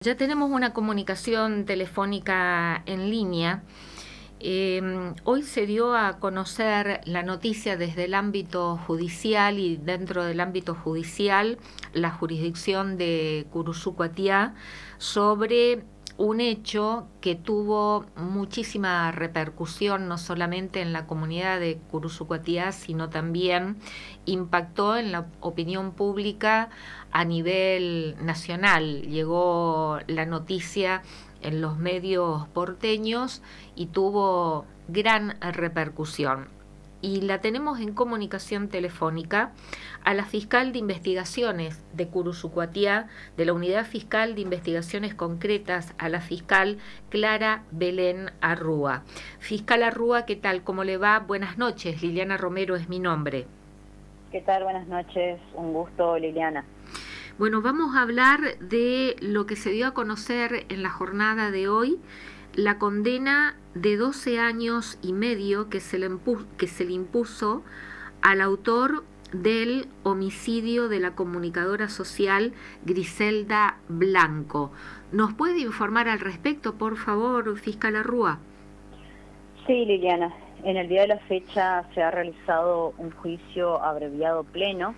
Ya tenemos una comunicación telefónica en línea. Hoy se dio a conocer la noticia desde el ámbito judicial y dentro del ámbito judicial, la jurisdicción de Curuçucuatiá, sobre un hecho que tuvo muchísima repercusión no solamente en la comunidad de Curuçucuatiá, sino también impactó en la opinión pública a nivel nacional. Llegó la noticia en los medios porteños y tuvo gran repercusión. Y la tenemos en comunicación telefónica a la fiscal de investigaciones de Curuçucuatiá, de la Unidad Fiscal de Investigaciones Concretas, a la fiscal Clara Belén Arrúa. Fiscal Arrúa, ¿qué tal? ¿Cómo le va? Buenas noches, Liliana Romero es mi nombre. ¿Qué tal? Buenas noches, un gusto, Liliana. Bueno, vamos a hablar de lo que se dio a conocer en la jornada de hoy, la condena de 12 años y medio que se le impuso al autor del homicidio de la comunicadora social Griselda Blanco. ¿Nos puede informar al respecto, por favor, fiscal Arrúa? Sí, Liliana. En el día de la fecha se ha realizado un juicio abreviado pleno,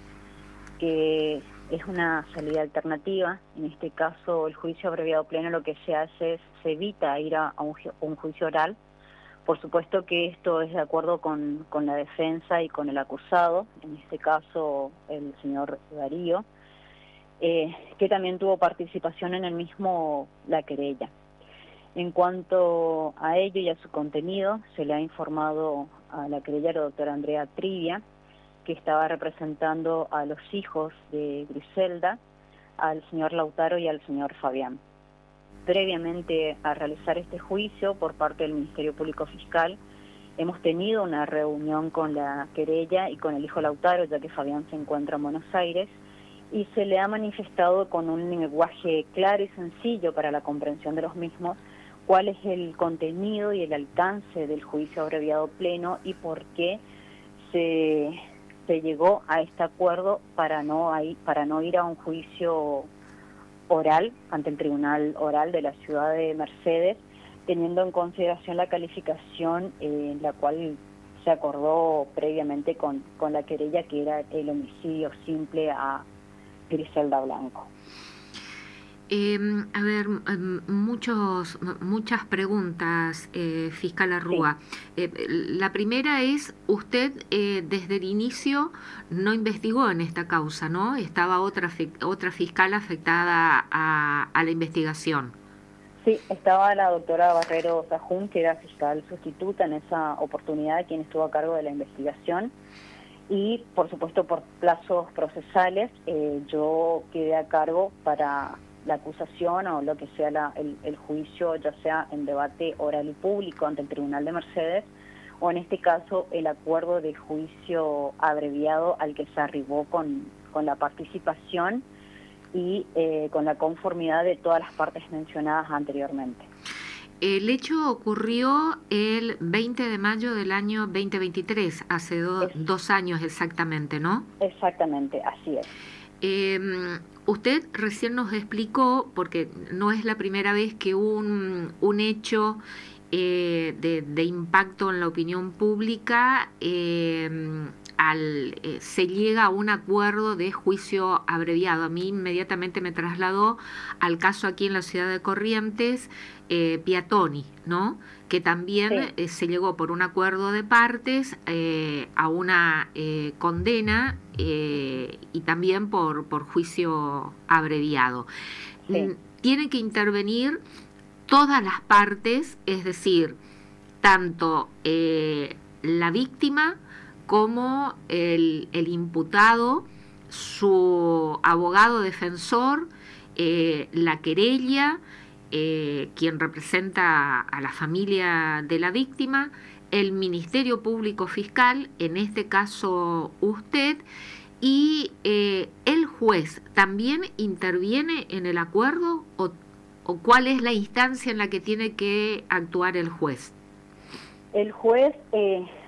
que es una salida alternativa. En este caso, el juicio abreviado pleno lo que se hace es, se evita ir a un juicio oral. Por supuesto que esto es de acuerdo con la defensa y con el acusado, en este caso el señor Darío, que también tuvo participación en el mismo la querella. En cuanto a ello y a su contenido, se le ha informado a la querella la doctora Andrea Trivia, que estaba representando a los hijos de Griselda, al señor Lautaro y al señor Fabián. Previamente a realizar este juicio por parte del Ministerio Público Fiscal, hemos tenido una reunión con la querella y con el hijo Lautaro, ya que Fabián se encuentra en Buenos Aires, y se le ha manifestado con un lenguaje claro y sencillo para la comprensión de los mismos cuál es el contenido y el alcance del juicio abreviado pleno y por qué se llegó a este acuerdo para no ir a un juicio oral ante el Tribunal Oral de la ciudad de Mercedes, teniendo en consideración la calificación en la cual se acordó previamente con la querella, que era el homicidio simple a Griselda Blanco. Muchas preguntas, fiscal Arrúa. Sí. La primera es, usted desde el inicio no investigó en esta causa, ¿no? Estaba otra fiscal afectada a la investigación. Sí, estaba la doctora Barrero Sahún, que era fiscal sustituta en esa oportunidad, quien estuvo a cargo de la investigación. Y, por supuesto, por plazos procesales, yo quedé a cargo para la acusación o lo que sea el juicio, ya sea en debate oral y público ante el Tribunal de Mercedes, o en este caso el acuerdo de juicio abreviado al que se arribó con la participación y con la conformidad de todas las partes mencionadas anteriormente. El hecho ocurrió el 20 de mayo del año 2023, hace dos años exactamente, ¿no? Exactamente, así es. Usted recién nos explicó, porque no es la primera vez que un hecho de impacto en la opinión pública se llega a un acuerdo de juicio abreviado. A mí inmediatamente me trasladó al caso aquí en la ciudad de Corrientes, Piatoni, ¿no? Que también sí, se llegó por un acuerdo de partes a una condena y también por juicio abreviado. Sí. Tienen que intervenir todas las partes, es decir, tanto la víctima como el imputado, su abogado defensor, la querella, quien representa a la familia de la víctima, el Ministerio Público Fiscal, en este caso usted, y el juez juez también interviene en el acuerdo o cuál es la instancia en la que tiene que actuar el juez? El juez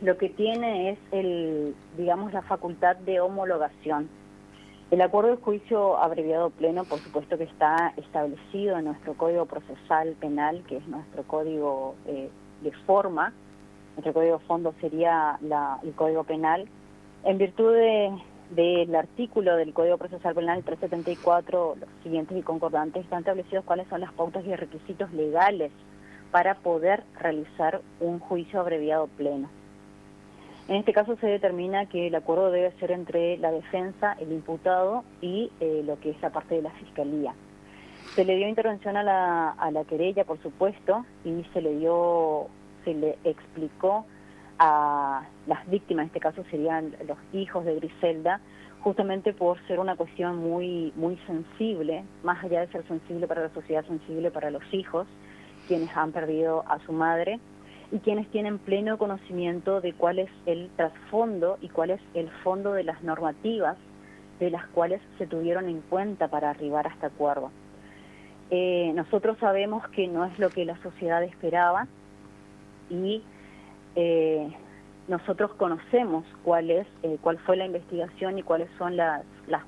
lo que tiene es digamos, la facultad de homologación. El acuerdo de juicio abreviado pleno, por supuesto que está establecido en nuestro Código Procesal Penal, que es nuestro código de forma. Nuestro código de fondo sería el Código Penal. En virtud del artículo del Código Procesal Penal 374, los siguientes y concordantes, están establecidos cuáles son las pautas y requisitos legales para poder realizar un juicio abreviado pleno. En este caso se determina que el acuerdo debe ser entre la defensa, el imputado y lo que es la parte de la fiscalía. Se le dio intervención a la querella, por supuesto, y se le explicó a las víctimas, en este caso serían los hijos de Griselda, justamente por ser una cuestión muy sensible, más allá de ser sensible para la sociedad, sensible para los hijos, quienes han perdido a su madre, y quienes tienen pleno conocimiento de cuál es el trasfondo y cuál es el fondo de las normativas de las cuales se tuvieron en cuenta para arribar a este acuerdo. Nosotros sabemos que no es lo que la sociedad esperaba y nosotros conocemos cuál fue la investigación y cuáles son las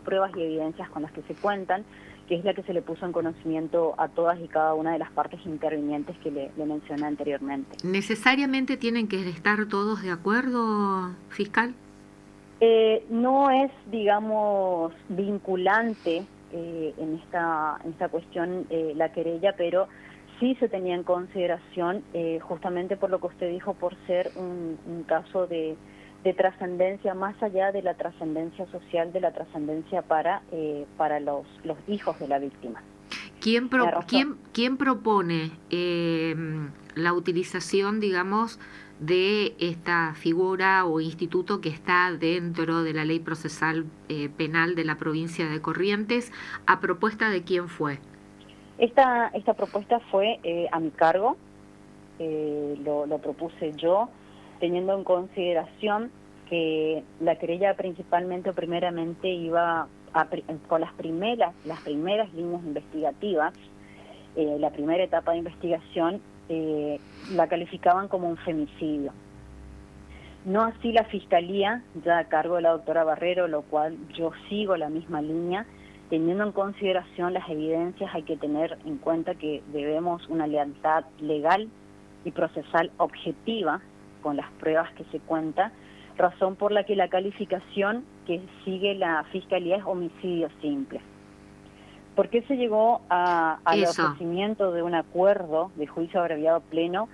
pruebas y evidencias con las que se cuentan, que es la que se le puso en conocimiento a todas y cada una de las partes intervinientes que le mencioné anteriormente. ¿Necesariamente tienen que estar todos de acuerdo, fiscal? No es, digamos, vinculante en esta cuestión la querella, pero sí se tenía en consideración, justamente por lo que usted dijo, por ser un caso de trascendencia, más allá de la trascendencia social, de la trascendencia para los hijos de la víctima. ¿Quién propone la utilización, digamos, de esta figura o instituto que está dentro de la Ley Procesal Penal de la provincia de Corrientes? ¿A propuesta de quién fue? Esta propuesta fue a mi cargo, lo propuse yo, teniendo en consideración que la querella principalmente o primeramente iba con las primeras líneas investigativas, la primera etapa de investigación, la calificaban como un femicidio. No así la Fiscalía, ya a cargo de la doctora Barrero, lo cual yo sigo la misma línea. Teniendo en consideración las evidencias, hay que tener en cuenta que debemos una lealtad legal y procesal objetiva con las pruebas que se cuentan, razón por la que la calificación que sigue la Fiscalía es homicidio simple. ¿Por qué se llegó al ofrecimiento de un acuerdo de juicio abreviado pleno?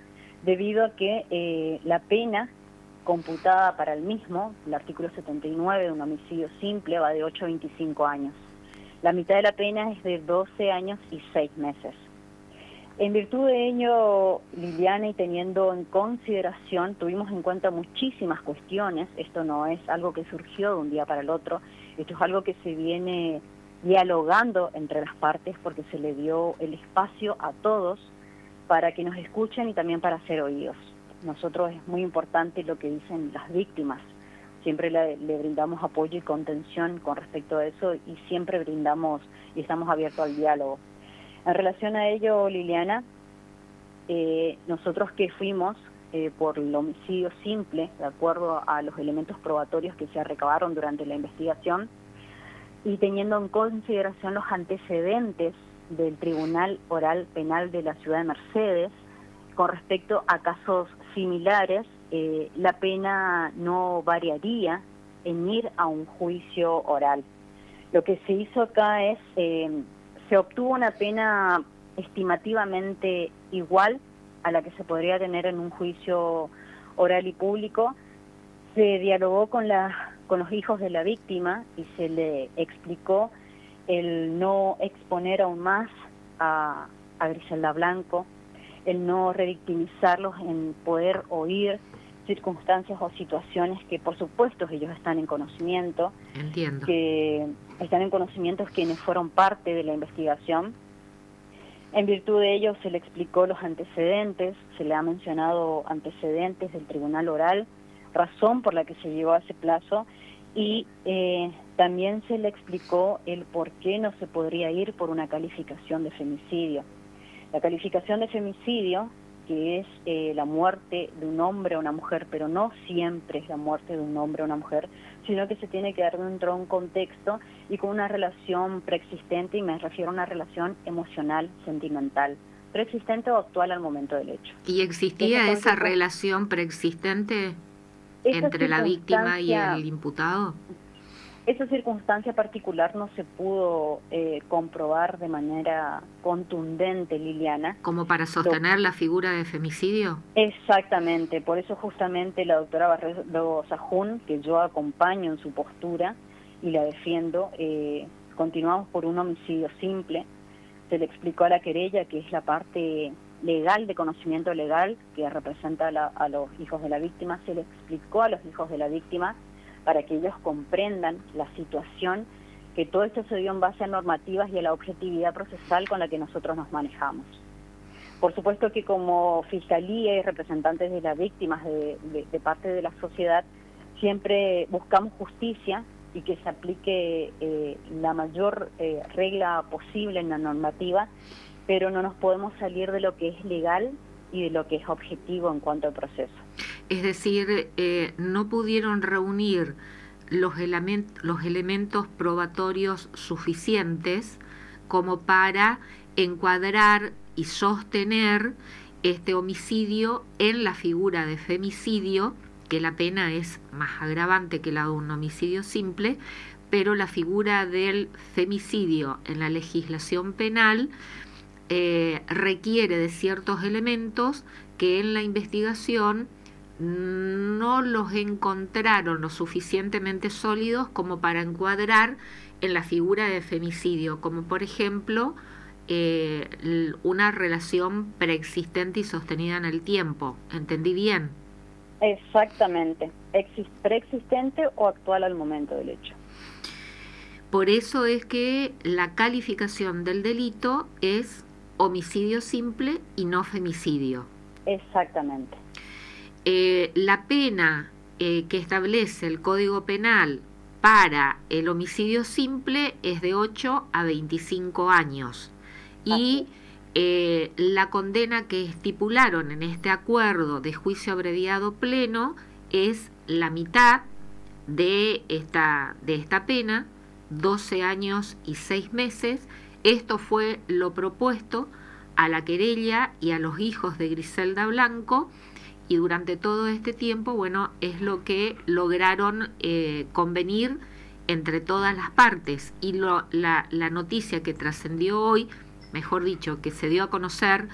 Debido a que la pena computada para el mismo, el artículo 79 de un homicidio simple, va de 8 a 25 años. La mitad de la pena es de 12 años y 6 meses. En virtud de ello, Liliana, y teniendo en consideración, tuvimos en cuenta muchísimas cuestiones. Esto no es algo que surgió de un día para el otro, esto es algo que se viene dialogando entre las partes porque se le dio el espacio a todos para que nos escuchen y también para ser oídos. Nosotros es muy importante lo que dicen las víctimas. Siempre le brindamos apoyo y contención con respecto a eso y siempre brindamos y estamos abiertos al diálogo. En relación a ello, Liliana, nosotros que fuimos por el homicidio simple, de acuerdo a los elementos probatorios que se recabaron durante la investigación, y teniendo en consideración los antecedentes del Tribunal Oral Penal de la Ciudad de Mercedes, con respecto a casos similares, la pena no variaría en ir a un juicio oral. Lo que se hizo acá es, se obtuvo una pena estimativamente igual a la que se podría tener en un juicio oral y público. Se dialogó con los hijos de la víctima y se le explicó el no exponer aún más a Griselda Blanco, el no revictimizarlos, en poder oír circunstancias o situaciones que por supuesto ellos están en conocimiento. Entiendo. Que están en conocimiento quienes fueron parte de la investigación. En virtud de ello se le explicó los antecedentes, se le ha mencionado antecedentes del tribunal oral, razón por la que se llegó a ese plazo, y también se le explicó el por qué no se podría ir por una calificación de femicidio. La calificación de femicidio, que es la muerte de un hombre o una mujer, pero no siempre es la muerte de un hombre o una mujer, sino que se tiene que dar dentro de un contexto y con una relación preexistente, y me refiero a una relación emocional, sentimental, preexistente o actual al momento del hecho. ¿Y existía esa relación preexistente entre la víctima y el imputado? Esa circunstancia particular no se pudo comprobar de manera contundente, Liliana. ¿Como para sostener la figura de femicidio? Exactamente, por eso justamente la doctora Barredo Sahún, que yo acompaño en su postura y la defiendo, continuamos por un homicidio simple. Se le explicó a la querella, que es la parte legal, de conocimiento legal, que representa a los hijos de la víctima, se le explicó a los hijos de la víctima para que ellos comprendan la situación, que todo esto se dio en base a normativas y a la objetividad procesal con la que nosotros nos manejamos. Por supuesto que como Fiscalía y representantes de las víctimas de parte de la sociedad, siempre buscamos justicia y que se aplique la mayor regla posible en la normativa, pero no nos podemos salir de lo que es legal y de lo que es objetivo en cuanto al proceso. Es decir, no pudieron reunir los elementos probatorios suficientes como para encuadrar y sostener este homicidio en la figura de femicidio, que la pena es más agravante que la de un homicidio simple, pero la figura del femicidio en la legislación penal requiere de ciertos elementos que en la investigación no los encontraron lo suficientemente sólidos como para encuadrar en la figura de femicidio, como por ejemplo una relación preexistente y sostenida en el tiempo. ¿Entendí bien? Exactamente, preexistente o actual al momento del hecho. Por eso es que la calificación del delito es homicidio simple y no femicidio. Exactamente. La pena que establece el Código Penal para el homicidio simple es de 8 a 25 años. Y la condena que estipularon en este acuerdo de juicio abreviado pleno es la mitad de esta pena, 12 años y 6 meses. Esto fue lo propuesto a la querella y a los hijos de Griselda Blanco, y durante todo este tiempo, bueno, es lo que lograron convenir entre todas las partes. Y la noticia que trascendió hoy, mejor dicho, que se dio a conocer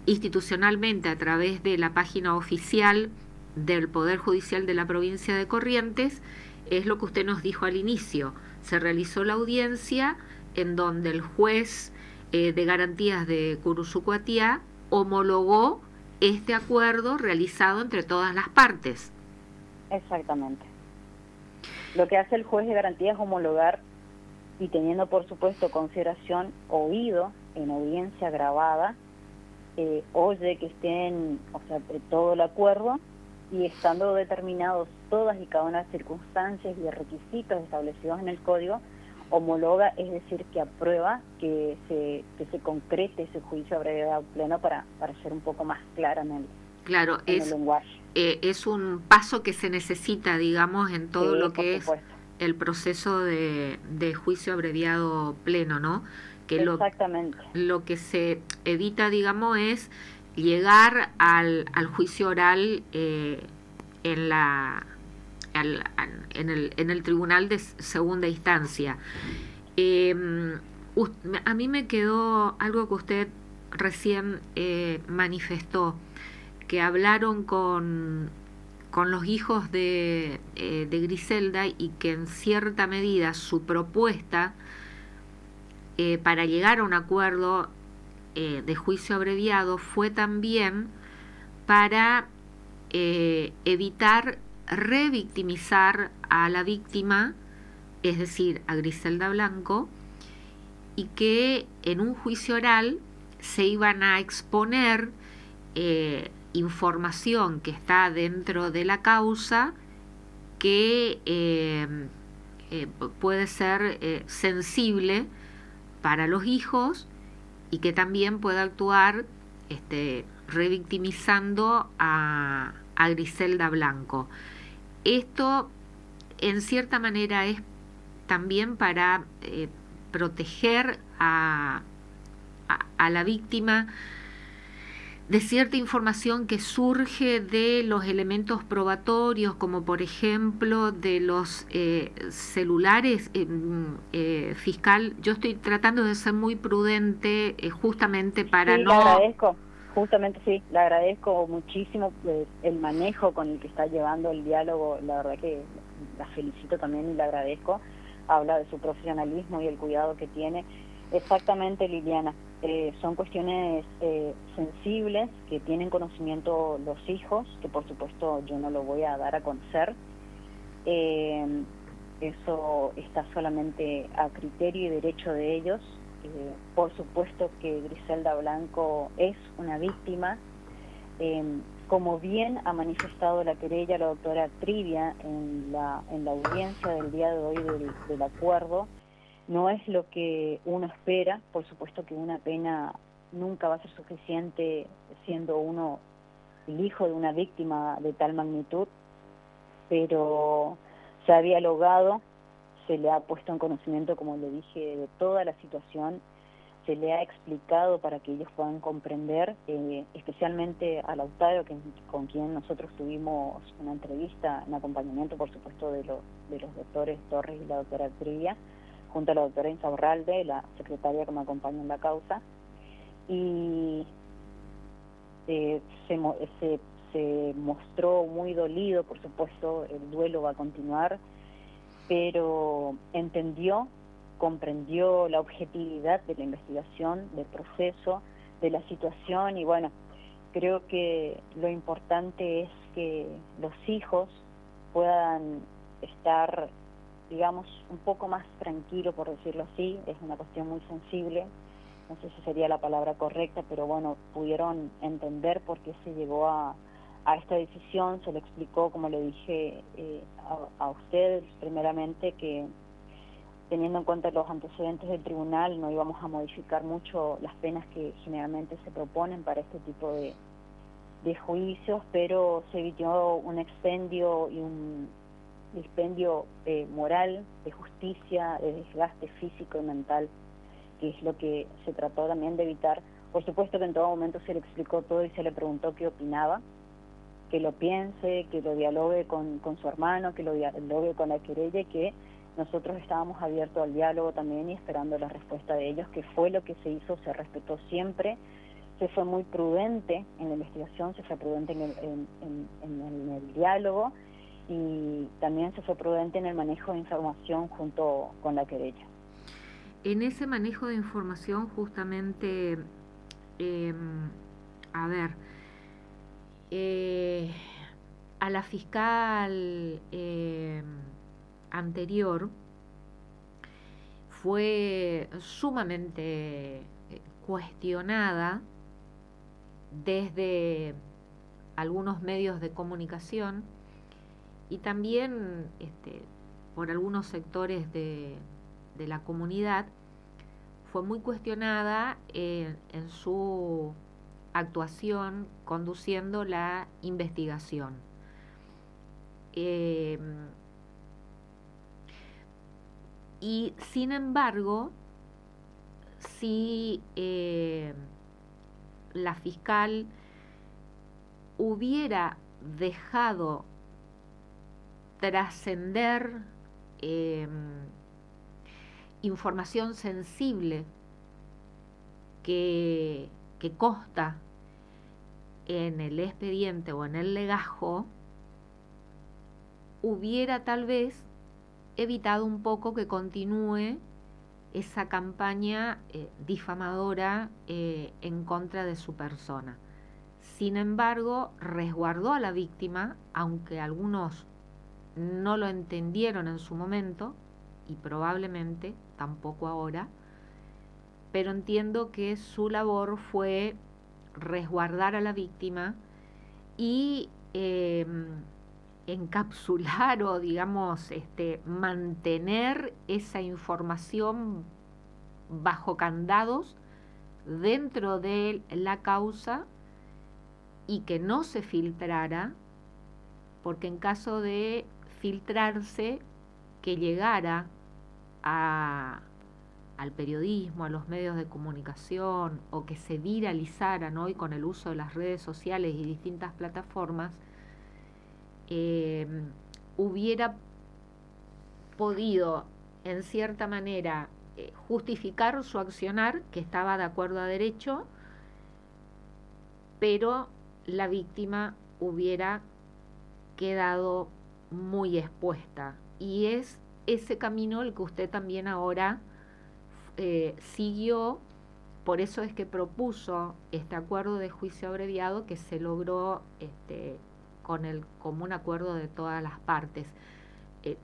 institucionalmente a través de la página oficial del Poder Judicial de la provincia de Corrientes, es lo que usted nos dijo al inicio. Se realizó la audiencia en donde el juez de garantías de Curuzucuatiá homologó este acuerdo realizado entre todas las partes. Exactamente. Lo que hace el juez de garantías es homologar, y teniendo por supuesto consideración, oído en audiencia grabada, oye que estén, o sea, todo el acuerdo, y estando determinados todas y cada una de las circunstancias y requisitos establecidos en el código, homologa, es decir, que aprueba que se concrete ese juicio abreviado pleno, para ser un poco más clara en el lenguaje. Es un paso que se necesita, digamos, en todo lo que es el proceso de juicio abreviado pleno, ¿no? Que exactamente. Lo que se evita, digamos, es llegar al juicio oral en el tribunal de segunda instancia. A mí me quedó algo que usted recién manifestó, que hablaron con los hijos de Griselda, y que en cierta medida su propuesta para llegar a un acuerdo de juicio abreviado fue también para evitar revictimizar a la víctima, es decir, a Griselda Blanco, y que en un juicio oral se iban a exponer información que está dentro de la causa que puede ser sensible para los hijos y que también puede actuar revictimizando a Griselda Blanco. Esto en cierta manera es también para proteger a la víctima de cierta información que surge de los elementos probatorios, como por ejemplo de los celulares. Fiscal, yo estoy tratando de ser muy prudente justamente para sí, no... le agradezco, justamente sí, le agradezco muchísimo el manejo con el que está llevando el diálogo, la verdad que la felicito también y le agradezco. Habla de su profesionalismo y el cuidado que tiene. Exactamente, Liliana. Son cuestiones sensibles que tienen conocimiento los hijos, que por supuesto yo no lo voy a dar a conocer. Eso está solamente a criterio y derecho de ellos. Por supuesto que Griselda Blanco es una víctima. Como bien ha manifestado la querella la doctora Trivia en la audiencia del día de hoy del acuerdo, no es lo que uno espera. Por supuesto que una pena nunca va a ser suficiente siendo uno el hijo de una víctima de tal magnitud, pero se ha dialogado, se le ha puesto en conocimiento, como le dije, de toda la situación, se le ha explicado para que ellos puedan comprender, especialmente a Lautaro, con quien nosotros tuvimos una entrevista en acompañamiento, por supuesto, de los doctores Torres y la doctora Trivia, junto a la doctora Insaurralde, la secretaria que me acompaña en la causa, y se mostró muy dolido. Por supuesto, el duelo va a continuar, pero comprendió la objetividad de la investigación, del proceso, de la situación, y bueno, creo que lo importante es que los hijos puedan estar, digamos, un poco más tranquilo, por decirlo así. Es una cuestión muy sensible, no sé si sería la palabra correcta, pero bueno, pudieron entender por qué se llegó a esta decisión. Se le explicó, como le dije a ustedes primeramente, que teniendo en cuenta los antecedentes del tribunal no íbamos a modificar mucho las penas que generalmente se proponen para este tipo de juicios, pero se evitó un expendio y un dispendio moral, de justicia, de desgaste físico y mental, que es lo que se trató también de evitar. Por supuesto que en todo momento se le explicó todo y se le preguntó qué opinaba, que lo piense, que lo dialogue con su hermano, que lo dialogue con la querella, y que nosotros estábamos abiertos al diálogo también y esperando la respuesta de ellos, que fue lo que se hizo. Se respetó siempre, se fue muy prudente en la investigación, se fue prudente en el diálogo, y también se fue prudente en el manejo de información junto con la querella. En ese manejo de información justamente, a ver, a la fiscal anterior fue sumamente cuestionada desde algunos medios de comunicación y también por algunos sectores de la comunidad. Fue muy cuestionada en su actuación conduciendo la investigación. Y sin embargo, si la fiscal hubiera dejado trascender información sensible que consta en el expediente o en el legajo, hubiera tal vez evitado un poco que continúe esa campaña difamadora en contra de su persona. Sin embargo, resguardó a la víctima, aunque algunos no lo entendieron en su momento y probablemente tampoco ahora, pero entiendo que su labor fue resguardar a la víctima y encapsular o, digamos, mantener esa información bajo candados dentro de la causa y que no se filtrara, porque en caso de filtrarse, que llegara al periodismo, a los medios de comunicación, o que se viralizaran hoy con el uso de las redes sociales y distintas plataformas, hubiera podido, en cierta manera, justificar su accionar, que estaba de acuerdo a derecho, pero la víctima hubiera quedado muy expuesta. Y es ese camino el que usted también ahora siguió. Por eso es que propuso este acuerdo de juicio abreviado que se logró con el común acuerdo de todas las partes.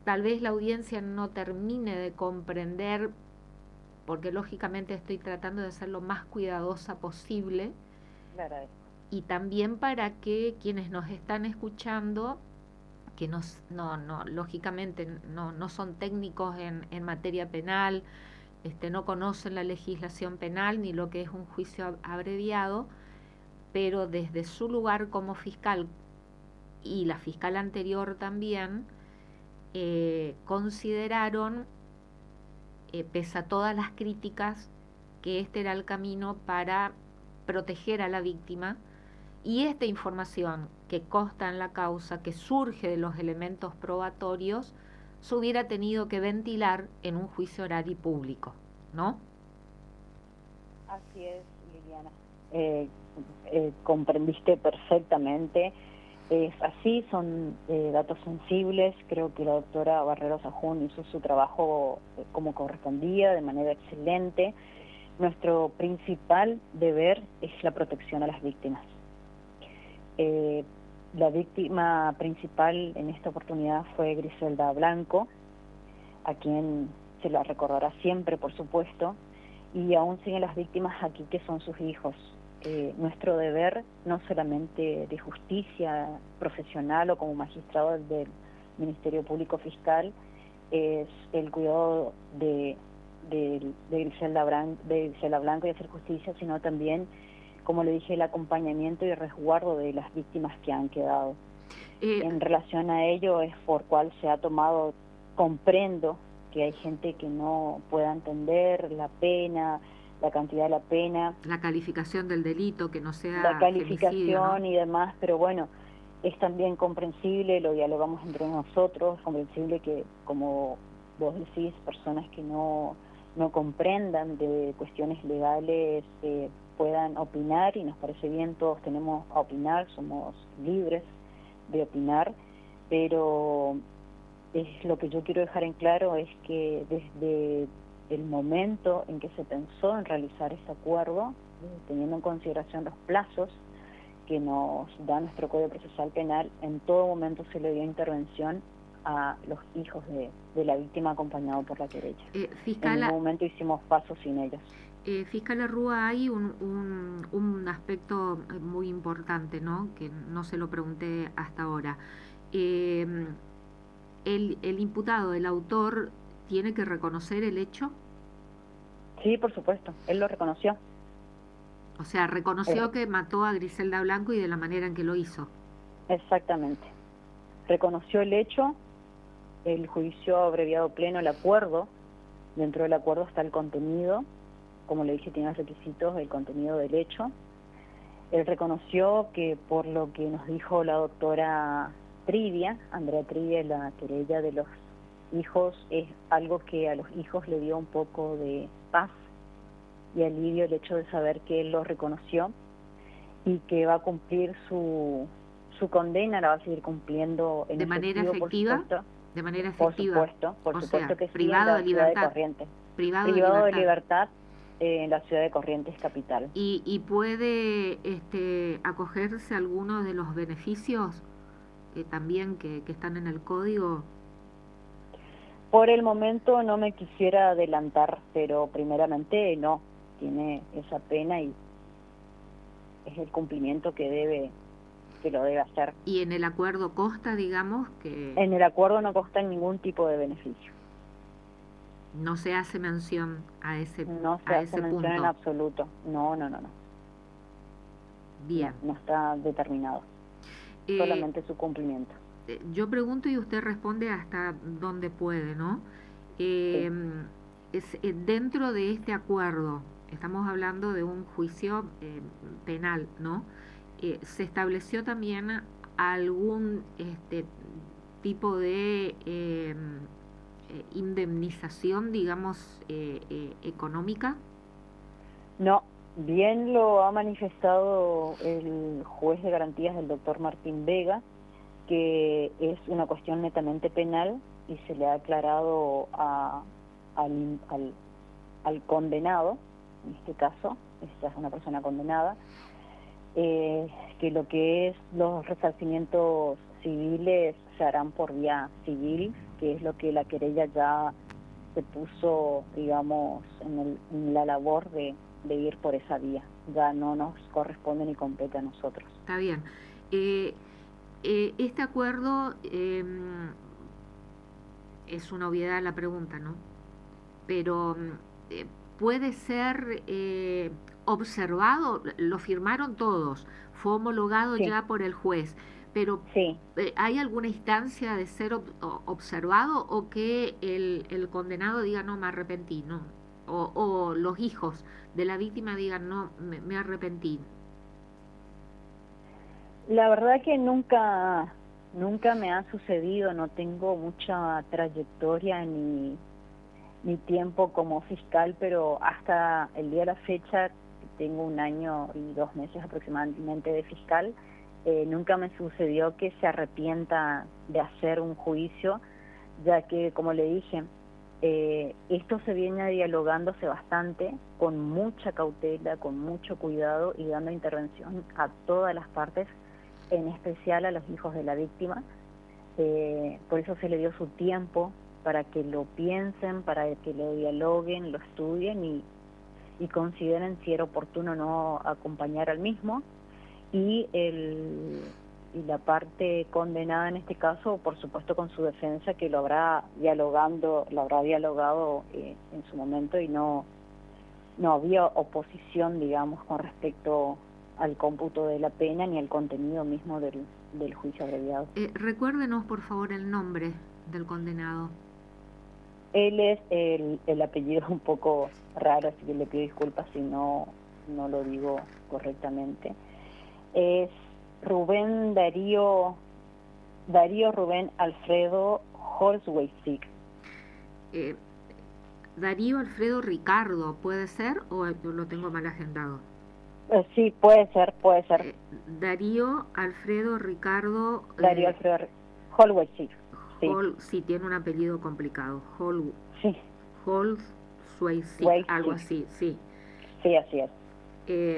Tal vez la audiencia no termine de comprender, porque lógicamente estoy tratando de ser lo más cuidadosa posible, Claro. y también para que quienes nos están escuchando, que lógicamente no son técnicos en materia penal, no conocen la legislación penal ni lo que es un juicio abreviado, pero desde su lugar como fiscal y la fiscal anterior también, consideraron, pese a todas las críticas, que este era el camino para proteger a la víctima, y esta información que consta en la causa, que surge de los elementos probatorios, se hubiera tenido que ventilar en un juicio oral y público, ¿no? Así es, Liliana. Comprendiste perfectamente. Es así, son datos sensibles. Creo que la doctora Barrero Sahún hizo su trabajo como correspondía, de manera excelente. Nuestro principal deber es la protección a las víctimas. La víctima principal en esta oportunidad fue Griselda Blanco, a quien se la recordará siempre, por supuesto, y aún siguen las víctimas aquí, que son sus hijos. Nuestro deber, no solamente de justicia profesional o como magistrado del Ministerio Público Fiscal, es el cuidado de Griselda Blanco y hacer justicia, sino también, como le dije, el acompañamiento y el resguardo de las víctimas que han quedado. En relación a ello es por cual se ha tomado, comprendo que hay gente que no pueda entender la pena, la cantidad de la pena, la calificación del delito, que no sea la calificación femicidio, ¿no? Y demás, pero bueno, es también comprensible, lo dialogamos entre nosotros, es comprensible que, como vos decís, personas que no comprendan de cuestiones legales puedan opinar, y nos parece bien, todos tenemos a opinar, somos libres de opinar, pero lo que yo quiero dejar en claro es que desde el momento en que se pensó en realizar este acuerdo, teniendo en consideración los plazos que nos da nuestro Código Procesal Penal, en todo momento se le dio intervención a los hijos de la víctima acompañado por la querella. Fiscal, en ningún momento hicimos paso sin ellos. Fiscal Arrúa, hay un aspecto muy importante, ¿no?, que no se lo pregunté hasta ahora. El imputado, el autor, ¿tiene que reconocer el hecho? Sí, por supuesto, él lo reconoció. O sea, reconoció que mató a Griselda Blanco y de la manera en que lo hizo. Exactamente. Reconoció el hecho, el juicio abreviado pleno, el acuerdo. Dentro del acuerdo está el contenido, como le dije, tiene los requisitos, el contenido del hecho. Él reconoció que, por lo que nos dijo la doctora Trivia, Andrea Trivia, la querella de los hijos, es algo que a los hijos le dio un poco de paz y alivio, el hecho de saber que él lo reconoció y que va a cumplir su condena, la va a seguir cumpliendo en ¿De manera efectiva? ¿De manera efectiva? Por supuesto que sí, privado en la de ciudad libertad. de Corrientes. Privado de libertad en la ciudad de Corrientes capital. ¿Y puede acogerse a alguno de los beneficios también que están en el código? Por el momento no me quisiera adelantar, pero primeramente no, tiene esa pena y es el cumplimiento que que lo debe hacer. ¿Y en el acuerdo consta, digamos, que En el acuerdo no consta ningún tipo de beneficio. no se hace mención a ese, No se a hace ese mención en punto? absoluto. No. Bien. No está determinado. Solamente su cumplimiento. Yo pregunto y usted responde hasta donde puede, ¿no? Sí. Dentro de este acuerdo, estamos hablando de un juicio penal, ¿no? ¿Se estableció también algún tipo de indemnización, digamos, económica? No, bien lo ha manifestado el juez de garantías, el doctor Martín Vega, que es una cuestión netamente penal y se le ha aclarado al condenado, en este caso, esta es una persona condenada, que lo que es los resarcimientos civiles se harán por vía civil, que es lo que la querella ya se puso, digamos, en la labor de ir por esa vía. Ya no nos corresponde ni compete a nosotros. Está bien. Este acuerdo, es una obviedad la pregunta, ¿no? Pero puede ser observado, lo firmaron todos, fue homologado Sí. ya por el juez, pero Sí. ¿hay alguna instancia de ser observado o que el condenado diga no, me arrepentí, no? O los hijos de la víctima digan no, me arrepentí? La verdad que nunca me ha sucedido, no tengo mucha trayectoria ni tiempo como fiscal, pero hasta el día de la fecha, tengo 1 año y 2 meses aproximadamente de fiscal, nunca me sucedió que se arrepienta de hacer un juicio, ya que, como le dije, esto se viene dialogándose bastante, con mucha cautela, con mucho cuidado y dando intervención a todas las partes, en especial a los hijos de la víctima. Por eso se le dio su tiempo para que lo piensen, para que lo dialoguen, lo estudien y consideren si era oportuno o no acompañar al mismo. Y la parte condenada en este caso, por supuesto con su defensa, que lo habrá dialogado en su momento, y no había oposición, digamos, con respecto al cómputo de la pena ni al contenido mismo del juicio abreviado. Recuérdenos, por favor, el nombre del condenado. Él es el apellido es un poco raro, así que le pido disculpas si no lo digo correctamente. Es Rubén Darío Rubén Alfredo Holzweisig. Darío Alfredo Ricardo, ¿puede ser o lo tengo mal agendado? Sí, puede ser. Darío Alfredo Ricardo... Darío Alfredo Holzweisig. Sí. Sí, tiene un apellido complicado. Sí. Holzweisig, algo así, sí. Sí, así es.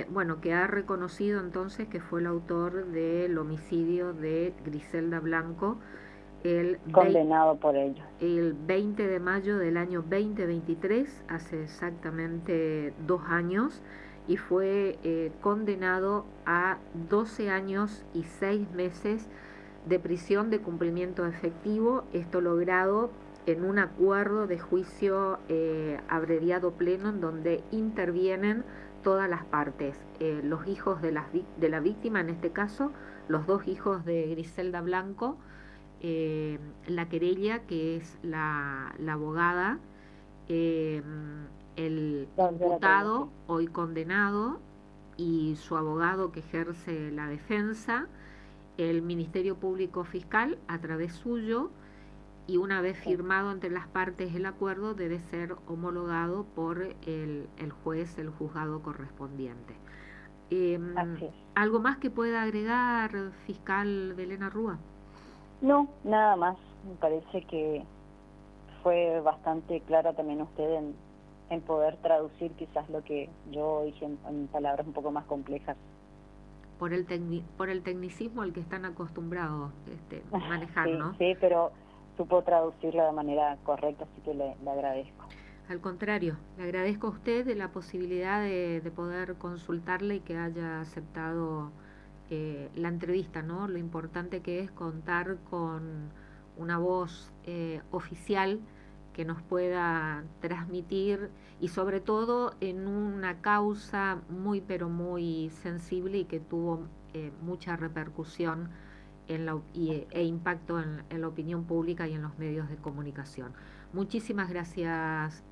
Bueno, que ha reconocido entonces que fue el autor del homicidio de Griselda Blanco, condenado por ello. El 20 de mayo del año 2023, hace exactamente 2 años, y fue condenado a 12 años y 6 meses de prisión de cumplimiento efectivo, esto logrado en un acuerdo de juicio abreviado pleno en donde intervienen todas las partes, los hijos de la víctima, en este caso, los 2 hijos de Griselda Blanco, la querella, que es la abogada, el imputado, hoy condenado, y su abogado que ejerce la defensa, el Ministerio Público Fiscal a través suyo, y una vez firmado entre las partes el acuerdo debe ser homologado por el juez, el juzgado correspondiente. ¿Algo más que pueda agregar, fiscal Belén Arrúa? No, nada más. Me parece que fue bastante clara también usted en poder traducir quizás lo que yo dije en palabras un poco más complejas. Por el tecnicismo al que están acostumbrados manejar, sí, ¿no? Sí, pero supo traducirlo de manera correcta, así que le agradezco. Al contrario, le agradezco a usted de la posibilidad de poder consultarle y que haya aceptado la entrevista, ¿no? Lo importante que es contar con una voz oficial que nos pueda transmitir, y sobre todo en una causa muy pero muy sensible y que tuvo mucha repercusión e impacto en la opinión pública y en los medios de comunicación. Muchísimas gracias,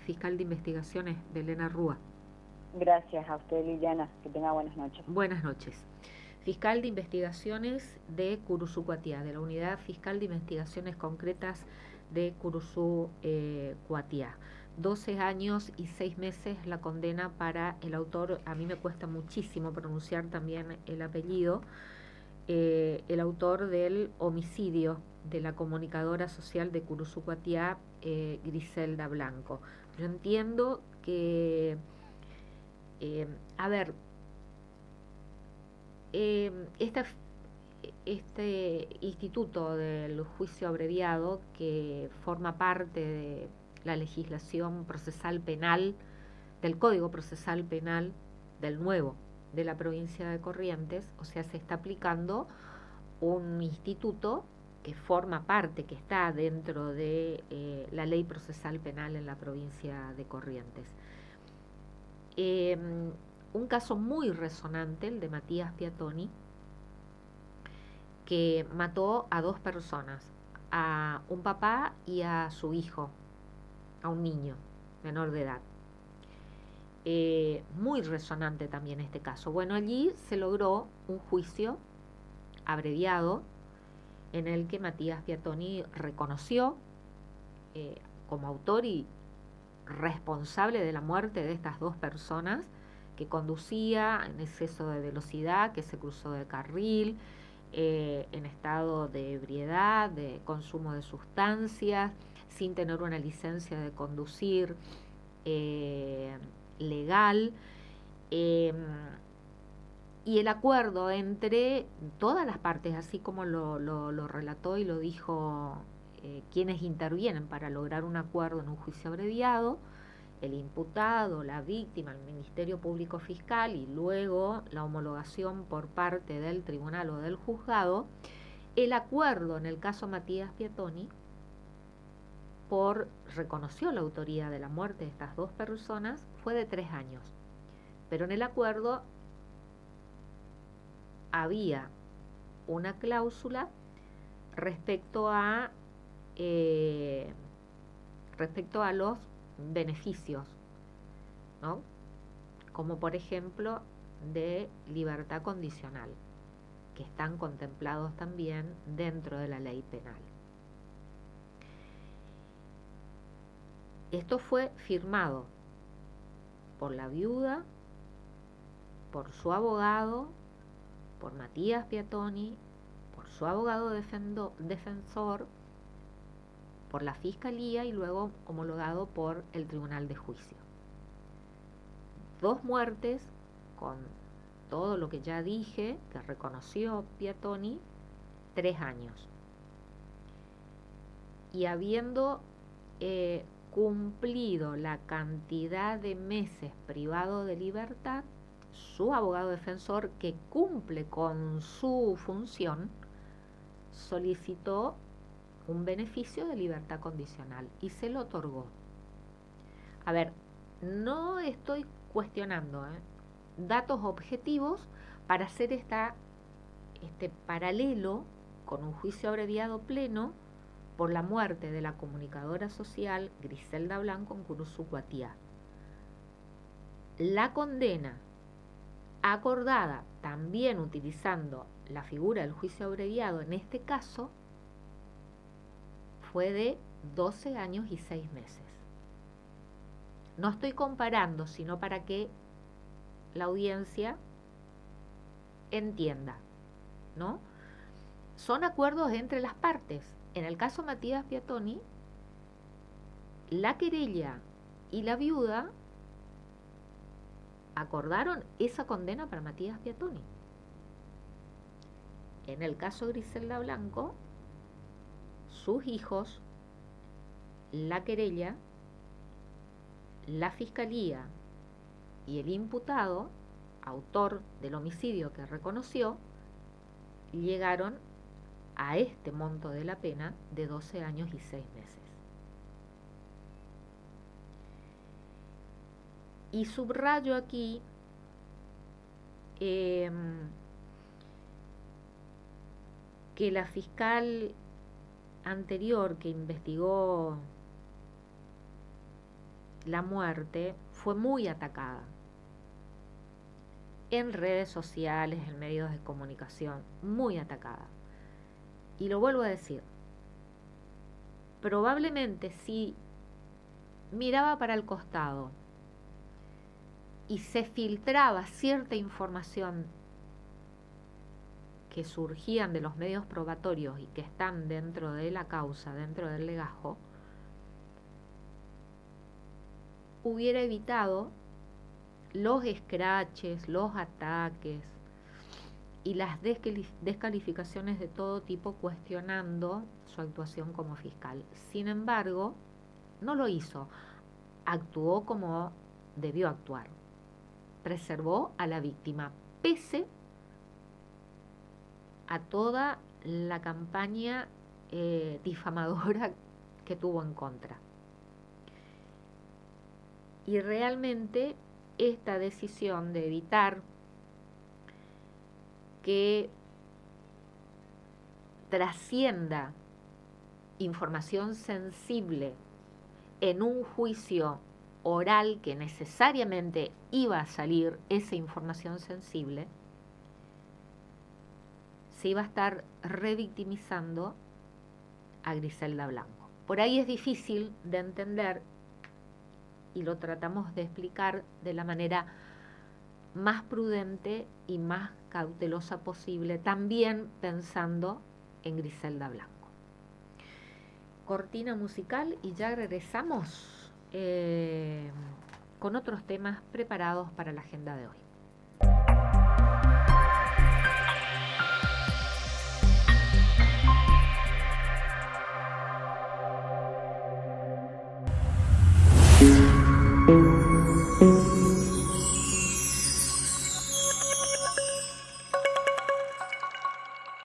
fiscal de investigaciones Belén Rúa. Gracias a usted, Liliana, que tenga buenas noches. Buenas noches. Fiscal de investigaciones de Curuzú Cuatiá, de la Unidad Fiscal de Investigaciones Concretas de Curuzú Cuatiá. 12 años y 6 meses la condena para el autor. A mí me cuesta muchísimo pronunciar también el apellido. El autor del homicidio de la comunicadora social de Curuzú Cuatiá, Griselda Blanco. Yo entiendo que, a ver, este instituto del juicio abreviado, que forma parte de la legislación procesal penal, del Código Procesal Penal del nuevo de la provincia de Corrientes, o sea, se está aplicando un instituto que forma parte, que está dentro de la ley procesal penal en la provincia de Corrientes. Un caso muy resonante, el de Matías Piattoni, que mató a 2 personas, a un papá y a su hijo, a un niño menor de edad. Muy resonante también este caso. Bueno, allí se logró un juicio abreviado en el que Matías Piattoni reconoció como autor y responsable de la muerte de estas 2 personas, que conducía en exceso de velocidad, que se cruzó de carril, en estado de ebriedad, de consumo de sustancias, sin tener una licencia de conducir legal, y el acuerdo entre todas las partes, así como lo relató y lo dijo quienes intervienen para lograr un acuerdo en un juicio abreviado: el imputado, la víctima, el Ministerio Público Fiscal y luego la homologación por parte del tribunal o del juzgado. El acuerdo en el caso Matías Piattoni reconoció la autoría de la muerte de estas 2 personas, fue de 3 años. Pero en el acuerdo había una cláusula respecto a los beneficios, ¿no? Como por ejemplo de libertad condicional, que están contemplados también dentro de la ley penal. Esto fue firmado por la viuda, por su abogado, por Matías Piattoni, por su abogado defensor, por la Fiscalía y luego homologado por el Tribunal de Juicio. 2 muertes con todo lo que ya dije, que reconoció Piattoni, 3 años. Y habiendo cumplido la cantidad de meses privado de libertad, su abogado defensor, que cumple con su función, solicitó un beneficio de libertad condicional y se lo otorgó. A ver, no estoy cuestionando datos objetivos para hacer este paralelo con un juicio abreviado pleno por la muerte de la comunicadora social Griselda Blanco en Curuzú Cuatiá. La condena acordada también utilizando la figura del juicio abreviado en este caso fue de 12 años y 6 meses. No estoy comparando, sino para que la audiencia entienda, ¿no? Son acuerdos entre las partes. En el caso Matías Piattoni, la querella y la viuda acordaron esa condena para Matías Piattoni. En el caso Griselda Blanco, sus hijos, la querella, la Fiscalía y el imputado autor del homicidio que reconoció, llegaron a este monto de la pena de 12 años y 6 meses. Y subrayo aquí que la fiscal anterior que investigó la muerte fue muy atacada en redes sociales, en medios de comunicación, muy atacada. Y lo vuelvo a decir, probablemente si miraba para el costado y se filtraba cierta información que surgían de los medios probatorios y que están dentro de la causa, dentro del legajo, hubiera evitado los escraches, los ataques y las descalificaciones de todo tipo cuestionando su actuación como fiscal. Sin embargo, no lo hizo, actuó como debió actuar, preservó a la víctima, pese a toda la campaña difamadora que tuvo en contra. Y realmente esta decisión de evitar que trascienda información sensible en un juicio oral que necesariamente iba a salir esa información sensible, se iba a estar revictimizando a Griselda Blanco. Por ahí es difícil de entender y lo tratamos de explicar de la manera más prudente y más cautelosa posible, también pensando en Griselda Blanco. Cortina musical y ya regresamos con otros temas preparados para la agenda de hoy.